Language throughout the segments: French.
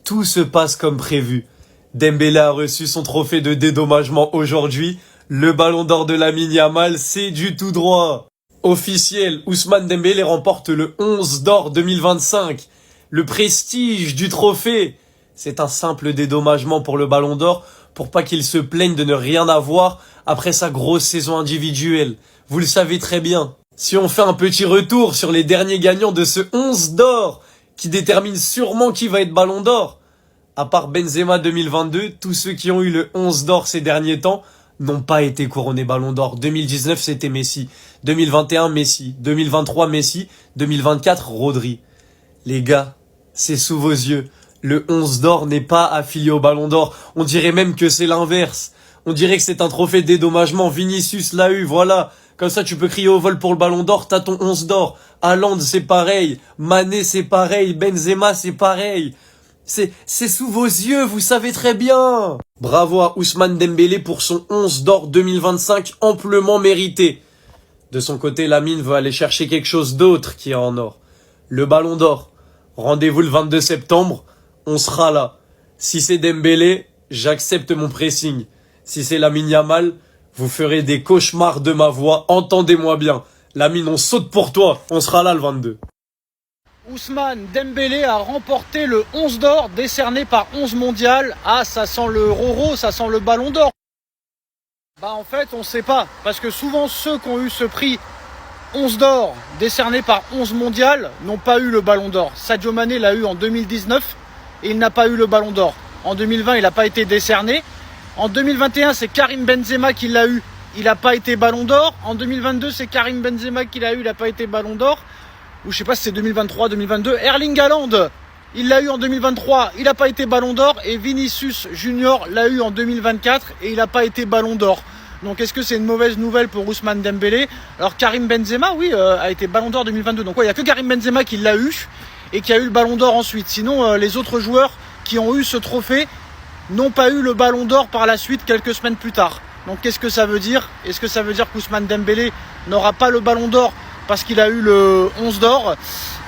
Tout se passe comme prévu. Dembélé a reçu son trophée de dédommagement aujourd'hui. Le ballon d'or de Lamine Yamal, c'est du tout droit. Officiel, Ousmane Dembélé remporte le 11 d'or 2025. Le prestige du trophée. C'est un simple dédommagement pour le ballon d'or pour pas qu'il se plaigne de ne rien avoir après sa grosse saison individuelle. Vous le savez très bien. Si on fait un petit retour sur les derniers gagnants de ce 11 d'or, qui détermine sûrement qui va être ballon d'or. À part Benzema 2022, tous ceux qui ont eu le 11 d'or ces derniers temps n'ont pas été couronnés ballon d'or. 2019, c'était Messi. 2021, Messi. 2023, Messi. 2024, Rodri. Les gars, c'est sous vos yeux. Le 11 d'or n'est pas affilié au ballon d'or. On dirait même que c'est l'inverse. On dirait que c'est un trophée de dédommagement. Vinicius l'a eu, voilà. Comme ça, tu peux crier au vol pour le ballon d'or, t'as ton 11 d'or. Haaland, c'est pareil. Mané, c'est pareil. Benzema, c'est pareil. C'est sous vos yeux, vous savez très bien. Bravo à Ousmane Dembélé pour son 11 d'or 2025 amplement mérité. De son côté, Lamine veut aller chercher quelque chose d'autre qui est en or. Le ballon d'or. Rendez-vous le 22 septembre. On sera là. Si c'est Dembélé, j'accepte mon pressing. Si c'est Lamine Yamal, vous ferez des cauchemars de ma voix. Entendez-moi bien. Lamine, on saute pour toi. On sera là le 22. Ousmane Dembélé a remporté le 11 d'or décerné par 11 mondial. Ah, ça sent le Roro, ça sent le ballon d'or. Bah en fait, on sait pas. Parce que souvent, ceux qui ont eu ce prix 11 d'or décerné par 11 mondial n'ont pas eu le ballon d'or. Sadio Mané l'a eu en 2019 et il n'a pas eu le ballon d'or. En 2020, il n'a pas été décerné. En 2021, c'est Karim Benzema qui l'a eu. Il n'a pas été ballon d'or. En 2022, c'est Karim Benzema qui l'a eu. Il n'a pas été ballon d'or. Ou je sais pas si c'est 2023, 2022. Erling Haaland, il l'a eu en 2023. Il n'a pas été ballon d'or. Et Vinicius Junior l'a eu en 2024 et il n'a pas été ballon d'or. Donc est-ce que c'est une mauvaise nouvelle pour Ousmane Dembélé? Alors Karim Benzema, oui, a été ballon d'or 2022. Donc il n'y a que Karim Benzema qui l'a eu et qui a eu le ballon d'or ensuite. Sinon, les autres joueurs qui ont eu ce trophée n'ont pas eu le ballon d'or par la suite quelques semaines plus tard. Donc qu'est-ce que ça veut dire? Est-ce que ça veut dire qu'Ousmane Dembélé n'aura pas le ballon d'or parce qu'il a eu le 11 d'or?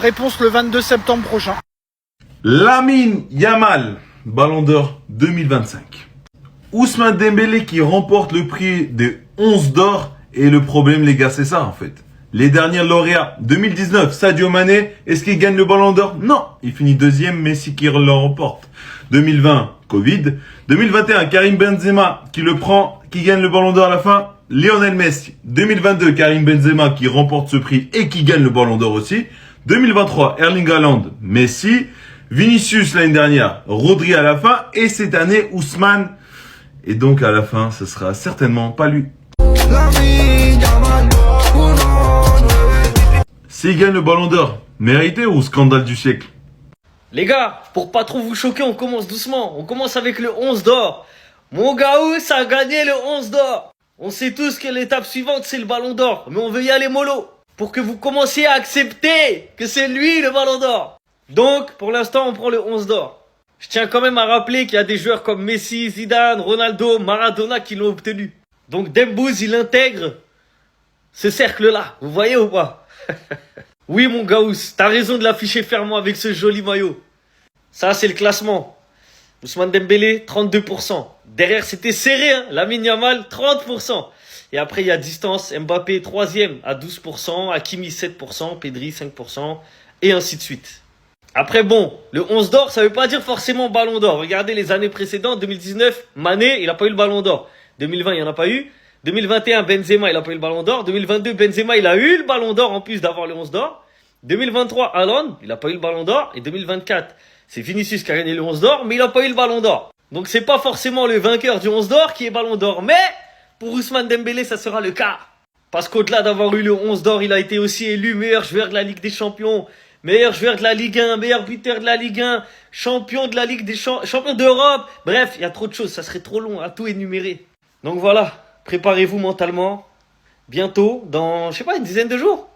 Réponse le 22 septembre prochain. Lamine Yamal, ballon d'or 2025. Ousmane Dembélé qui remporte le prix des 11 d'or. Et le problème, les gars, c'est ça en fait. Les derniers lauréats, 2019, Sadio Mané, est-ce qu'il gagne le ballon d'or? Non, il finit deuxième, Messi qui le remporte. 2020, Covid. 2021, Karim Benzema qui le prend, qui gagne le ballon d'or à la fin. Lionel Messi. 2022, Karim Benzema qui remporte ce prix et qui gagne le ballon d'or aussi. 2023, Erling Haaland, Messi. Vinicius l'année dernière, Rodri à la fin. Et cette année, Ousmane. Et donc à la fin, ce sera certainement pas lui. S'il gagne le ballon d'or, mérité ou scandale du siècle? Les gars, pour pas trop vous choquer, on commence doucement. On commence avec le 11 d'or. Mon Gaous a gagné le 11 d'or. On sait tous que l'étape suivante, c'est le ballon d'or. Mais on veut y aller mollo. Pour que vous commenciez à accepter que c'est lui le ballon d'or. Donc, pour l'instant, on prend le 11 d'or. Je tiens quand même à rappeler qu'il y a des joueurs comme Messi, Zidane, Ronaldo, Maradona qui l'ont obtenu. Donc Dembouz, il intègre ce cercle-là. Vous voyez ou pas? Oui, mon Gaous, t'as raison de l'afficher fermement avec ce joli maillot. Ça, c'est le classement. Ousmane Dembélé, 32%. Derrière, c'était serré, hein. Lamine Yamal, 30%. Et après, il y a distance. Mbappé, 3e à 12%. Hakimi, 7%. Pedri, 5%. Et ainsi de suite. Après, bon, le 11 d'or, ça veut pas dire forcément ballon d'or. Regardez les années précédentes. 2019, Mané, il a pas eu le ballon d'or. 2020, il n'y en a pas eu. 2021, Benzema, il a pas eu le ballon d'or. 2022, Benzema, il a eu le ballon d'or en plus d'avoir le 11 d'or. 2023, Haaland, il a pas eu le ballon d'or. Et 2024, c'est Vinicius qui a gagné le 11 d'or, mais il a pas eu le ballon d'or. Donc c'est pas forcément le vainqueur du 11 d'or qui est ballon d'or. Mais, pour Ousmane Dembélé, ça sera le cas. Parce qu'au-delà d'avoir eu le 11 d'or, il a été aussi élu meilleur joueur de la Ligue des Champions. Meilleur joueur de la Ligue 1, meilleur buteur de la Ligue 1, champion de la Ligue des champions d'Europe. Bref, il y a trop de choses, ça serait trop long à tout énumérer. Donc voilà, préparez-vous mentalement. Bientôt, dans, je sais pas, une dizaine de jours,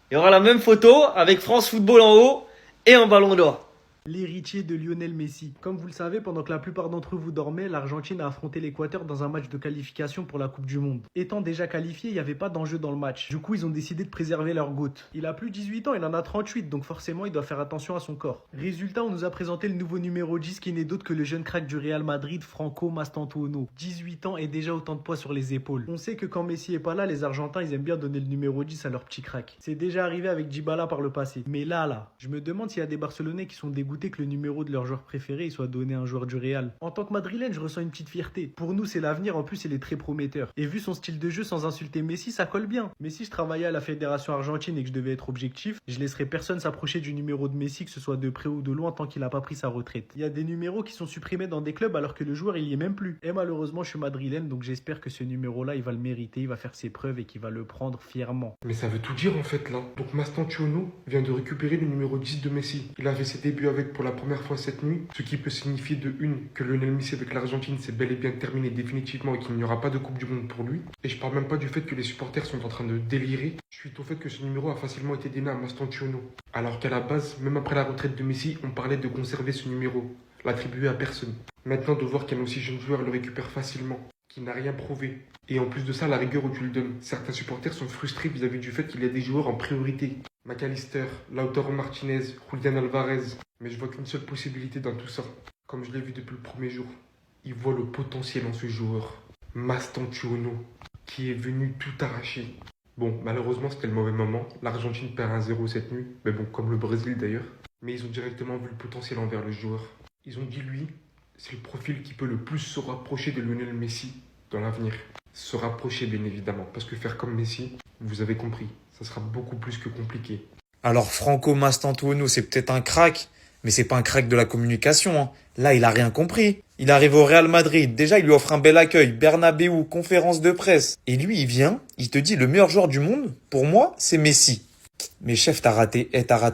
il y aura la même photo avec France Football en haut et un ballon d'or. l'héritier de Lionel Messi. Comme vous le savez, pendant que la plupart d'entre vous dormaient, l'Argentine a affronté l'Équateur dans un match de qualification pour la Coupe du Monde. Étant déjà qualifié, il n'y avait pas d'enjeu dans le match. Du coup, ils ont décidé de préserver leur GOAT. Il a plus de 18 ans, il en a 38, donc forcément, il doit faire attention à son corps. Résultat, on nous a présenté le nouveau numéro 10 qui n'est d'autre que le jeune crack du Real Madrid, Franco Mastantuono. 18 ans et déjà autant de poids sur les épaules. On sait que quand Messi est pas là, les Argentins, ils aiment bien donner le numéro 10 à leur petit crack. C'est déjà arrivé avec Dybala par le passé. Mais là, je me demande s'il y a des Barcelonais qui sont dégoûtés que le numéro de leur joueur préféré il soit donné à un joueur du Real. En tant que Madrilène, je ressens une petite fierté. Pour nous, c'est l'avenir, en plus, il est très prometteur. Et vu son style de jeu sans insulter Messi, ça colle bien. Mais si je travaillais à la fédération argentine et que je devais être objectif, je laisserais personne s'approcher du numéro de Messi, que ce soit de près ou de loin, tant qu'il a pas pris sa retraite. Il y a des numéros qui sont supprimés dans des clubs alors que le joueur il y est même plus. Et malheureusement, je suis madrilène, donc j'espère que ce numéro-là, il va le mériter, il va faire ses preuves et qu'il va le prendre fièrement. Mais ça veut tout dire en fait là. Donc Mastantuono vient de récupérer le numéro 10 de Messi. Il a fait ses débuts avec pour la première fois cette nuit, ce qui peut signifier de une que Lionel Messi avec l'Argentine c'est bel et bien terminé définitivement et qu'il n'y aura pas de Coupe du Monde pour lui. Et je parle même pas du fait que les supporters sont en train de délirer suite au fait que ce numéro a facilement été donné à Mastantuono. Alors qu'à la base, même après la retraite de Messi, on parlait de conserver ce numéro, l'attribuer à personne. Maintenant de voir qu'un aussi jeune joueur le récupère facilement, qui n'a rien prouvé. Et en plus de ça, la rigueur où tu le donnes. Certains supporters sont frustrés vis-à-vis du fait qu'il y a des joueurs en priorité. McAllister, Lautaro Martinez, Julián Alvarez. Mais je vois qu'une seule possibilité dans tout ça. Comme je l'ai vu depuis le premier jour. Il voit le potentiel en ce joueur. Mastantuono, qui est venu tout arracher. Bon, malheureusement, c'était le mauvais moment. L'Argentine perd 1-0 cette nuit. Mais bon, comme le Brésil d'ailleurs. Mais ils ont directement vu le potentiel envers le joueur. Ils ont dit, lui, c'est le profil qui peut le plus se rapprocher de Lionel Messi dans l'avenir. Se rapprocher, bien évidemment. Parce que faire comme Messi, vous avez compris, ça sera beaucoup plus que compliqué. Alors Franco Mastantuono, c'est peut-être un crack, mais c'est pas un crack de la communication, hein. Là, il a rien compris. Il arrive au Real Madrid. Déjà, il lui offre un bel accueil. Bernabéu, conférence de presse. Et lui, il vient, il te dit, le meilleur joueur du monde, pour moi, c'est Messi. Mais chef, t'as raté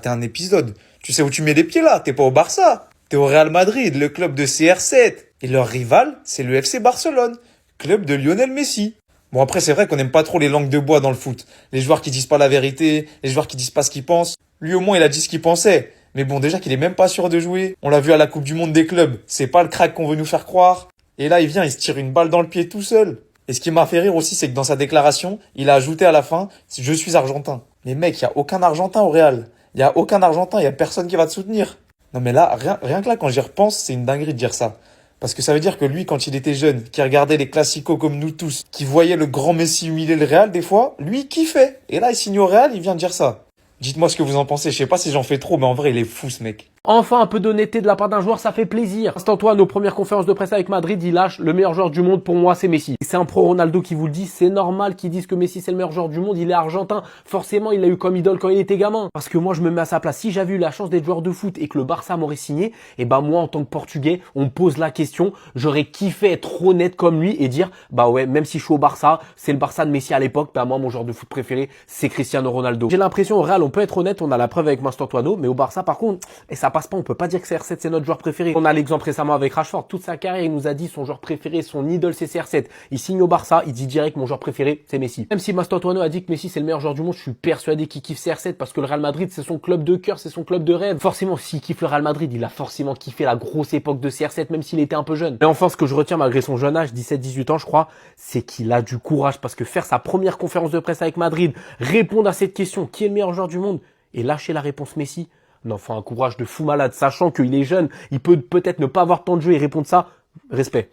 un épisode. Tu sais où tu mets les pieds là? T'es pas au Barça. T'es au Real Madrid, le club de CR7. Et leur rival, c'est le FC Barcelone, club de Lionel Messi. Bon, après, c'est vrai qu'on n'aime pas trop les langues de bois dans le foot. Les joueurs qui disent pas la vérité, les joueurs qui disent pas ce qu'ils pensent. Lui, au moins, il a dit ce qu'il pensait. Mais bon, déjà qu'il est même pas sûr de jouer. On l'a vu à la Coupe du Monde des clubs. C'est pas le crack qu'on veut nous faire croire. Et là, il vient, il se tire une balle dans le pied tout seul. Et ce qui m'a fait rire aussi, c'est que dans sa déclaration, il a ajouté à la fin, je suis argentin. Mais mec, il y a aucun argentin au Real. Il y a aucun argentin, il y a personne qui va te soutenir. Non mais là, rien que là, quand j'y repense, c'est une dinguerie de dire ça. Parce que ça veut dire que lui, quand il était jeune, qui regardait les classicos comme nous tous, qui voyait le grand Messi humilier le Real des fois, lui, il kiffait. Et là, il signe au Real, il vient de dire ça. Dites-moi ce que vous en pensez. Je sais pas si j'en fais trop, mais en vrai, il est fou, ce mec. Enfin, un peu d'honnêteté de la part d'un joueur, ça fait plaisir. Instantoine, nos premières conférences de presse avec Madrid, il lâche le meilleur joueur du monde pour moi, c'est Messi. C'est un pro Ronaldo qui vous le dit, c'est normal qu'ils disent que Messi c'est le meilleur joueur du monde, il est argentin. Forcément, il l'a eu comme idole quand il était gamin. Parce que moi, je me mets à sa place. Si j'avais eu la chance d'être joueur de foot et que le Barça m'aurait signé, et ben moi, en tant que Portugais, on me pose la question, j'aurais kiffé être honnête comme lui et dire, bah ouais, même si je suis au Barça, c'est le Barça de Messi à l'époque, bah moi, mon joueur de foot préféré, c'est Cristiano Ronaldo. J'ai l'impression au Real, on peut être honnête, on a la preuve avec Mastantuono, mais au Barça, par contre, et ça passe pas, on peut pas dire que CR7 c'est notre joueur préféré. On a l'exemple récemment avec Rashford. Toute sa carrière, il nous a dit son joueur préféré, son idole c'est CR7. Il signe au Barça, il dit direct mon joueur préféré c'est Messi. Même si Mastantuono a dit que Messi c'est le meilleur joueur du monde, je suis persuadé qu'il kiffe CR7 parce que le Real Madrid c'est son club de cœur, c'est son club de rêve. Forcément, s'il kiffe le Real Madrid, il a forcément kiffé la grosse époque de CR7 même s'il était un peu jeune. Mais enfin, ce que je retiens malgré son jeune âge, 17-18 ans je crois, c'est qu'il a du courage parce que faire sa première conférence de presse avec Madrid, répondre à cette question, qui est le meilleur joueur du monde et lâcher la réponse Messi. Non, enfin, un courage de fou malade, sachant qu'il est jeune, il peut peut-être ne pas avoir tant de jeu et répondre ça. Respect.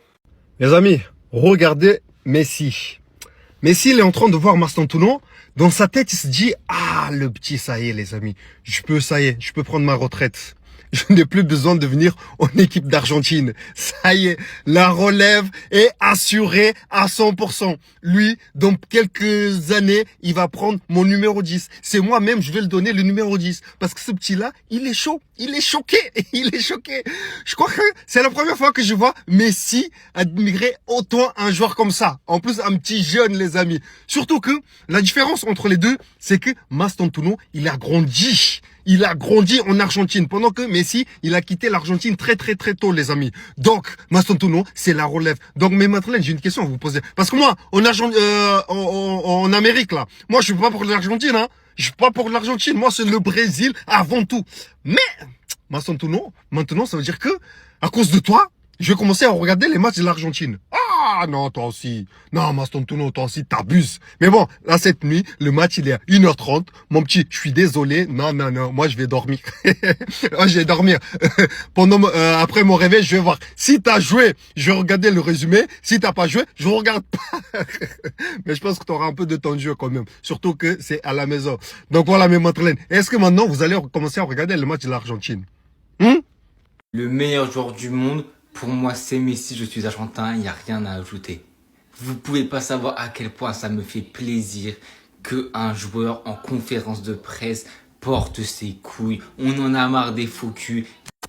Les amis, regardez Messi. Messi, il est en train de voir Mastantuono. Dans sa tête, il se dit, ah, le petit, ça y est, les amis. Je peux prendre ma retraite. Je n'ai plus besoin de venir en équipe d'Argentine. Ça y est, la relève est assurée à 100%. Lui, dans quelques années, il va prendre mon numéro 10. C'est moi-même, je vais le donner le numéro 10. Parce que ce petit-là, il est chaud. Il est choqué. Il est choqué. Je crois que c'est la première fois que je vois Messi admirer autant un joueur comme ça. En plus, un petit jeune, les amis. Surtout que la différence entre les deux, c'est que Mastantuono, il a grandi. Il a grandi en Argentine, pendant que Messi, il a quitté l'Argentine très tôt, les amis. Donc, Mastantuono, c'est la relève. Donc, mais Madeleine, j'ai une question à vous poser. Parce que moi, en Amérique, là, moi, je suis pas pour l'Argentine, hein. Je suis pas pour l'Argentine. Moi, c'est le Brésil avant tout. Mais, Mastantuono, maintenant, ça veut dire que, à cause de toi, je vais commencer à regarder les matchs de l'Argentine. Ah non, toi aussi. Non, Mastantuono, toi aussi, t'abuses. Mais bon, là, cette nuit, le match, il est à 1h30. Mon petit, je suis désolé. Non, moi, je vais dormir. Moi, je vais dormir. Après mon réveil, je vais voir. Si t'as joué, je vais regarder le résumé. Si t'as pas joué, je regarde pas. Mais je pense que t'auras un peu de temps de jeu quand même. Surtout que c'est à la maison. Donc voilà, mes Madeleines. Est-ce que maintenant, vous allez commencer à regarder le match de l'Argentine? Le meilleur joueur du monde, pour moi, c'est Messi. Je suis argentin, il n'y a rien à ajouter. Vous pouvez pas savoir à quel point ça me fait plaisir qu'un joueur en conférence de presse porte ses couilles. On en a marre des faux culs.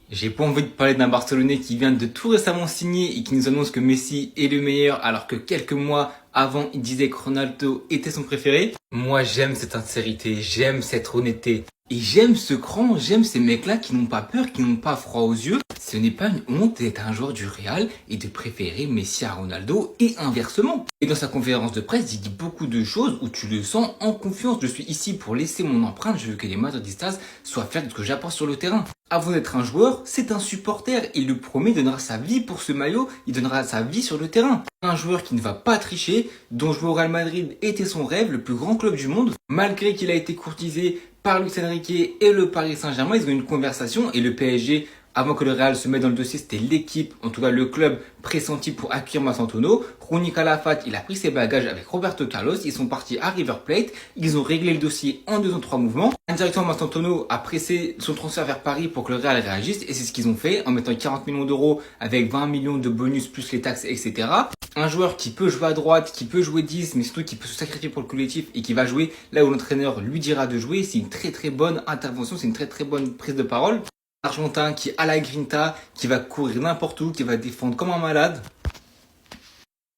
J'ai pas envie de parler d'un Barcelonais qui vient de tout récemment signer et qui nous annonce que Messi est le meilleur alors que quelques mois avant il disait que Ronaldo était son préféré. Moi j'aime cette sincérité, j'aime cette honnêteté. Et j'aime ce cran, j'aime ces mecs-là qui n'ont pas peur, qui n'ont pas froid aux yeux. Ce n'est pas une honte d'être un joueur du Real et de préférer Messi à Ronaldo et inversement. Et dans sa conférence de presse, il dit beaucoup de choses où tu le sens en confiance. Je suis ici pour laisser mon empreinte, je veux que les madridistas soient fiers de ce que j'apporte sur le terrain. Avant d'être un joueur, c'est un supporter. Il le promet, il donnera sa vie pour ce maillot, il donnera sa vie sur le terrain. Un joueur qui ne va pas tricher, dont jouer au Real Madrid était son rêve, le plus grand club du monde. Malgré qu'il a été courtisé par Luis Enrique et le Paris Saint-Germain, ils ont eu une conversation et le PSG, avant que le Real se mette dans le dossier, c'était l'équipe, en tout cas le club pressenti pour accueillir Mastantuono. Rony Calafat, il a pris ses bagages avec Roberto Carlos, ils sont partis à River Plate, ils ont réglé le dossier en 2 ou 3 mouvements. Indirectement, Mastantuono a pressé son transfert vers Paris pour que le Real réagisse et c'est ce qu'ils ont fait en mettant 40 millions d'euros avec 20 millions de bonus plus les taxes, etc. Un joueur qui peut jouer à droite, qui peut jouer 10, mais surtout qui peut se sacrifier pour le collectif et qui va jouer là où l'entraîneur lui dira de jouer. C'est une très très bonne intervention, c'est une très très bonne prise de parole. Argentin qui a la grinta, qui va courir n'importe où, qui va défendre comme un malade.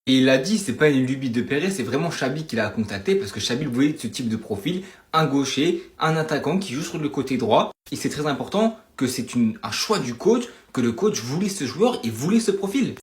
Et il a dit, c'est pas une lubie de Pérez, c'est vraiment Xabi qui l'a contacté parce que Xabi voulait ce type de profil, un gaucher, un attaquant qui joue sur le côté droit. Et c'est très important que c'est un choix du coach, que le coach voulait ce joueur et voulait ce profil.